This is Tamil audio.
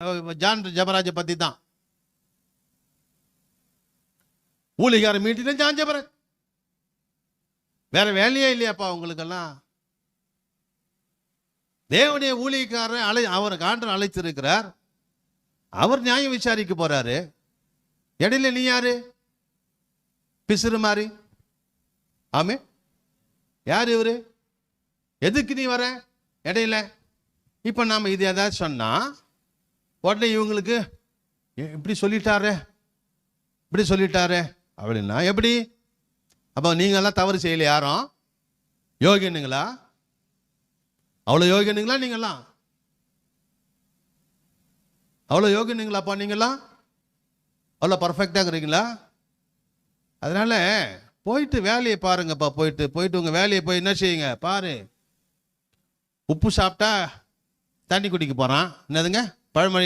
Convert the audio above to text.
ஜான் ஜபராஜை பற்றி தான். ஊழிகார மீட்டினா ஜான் ஜபராஜ். வேற வேலையே இல்லையாப்பா உங்களுக்கெல்லாம்? தேவனுடைய ஊழியக்காரர் அவர் ஆண்டவர் அழைத்திருக்கிறார். அவர் நியாயம் விசாரிக்க போறாரு. இடையில நீ யாரு? பிசுறு மாதிரி. ஆமே, யார் இவரு? எதுக்கு நீ வர இடையில? இப்ப நாம இது ஏதாவது சொன்னா உடனே இவங்களுக்கு இப்படி சொல்லிட்டாரு இப்படி சொல்லிட்டாரு அப்படின்னா எப்படி? அப்ப நீங்க எல்லாம் தவறு செய்யல. யாரும் யோகியனுங்களா? அவ்வளோ யோகியனுங்களா? நீங்களாம் அவ்வளோ யோகியனுங்களாப்பா? நீங்களாம் அவ்வளோ பர்ஃபெக்டாக இருக்கிறீங்களா? அதனால போயிட்டு வேலையை பாருங்கப்பா. போயிட்டு உங்க வேலையை போய் என்ன செய்யுங்க பாரு. உப்பு சாப்பிட்டா தண்ணி குடிக்க போறான். என்னதுங்க பழமொழி?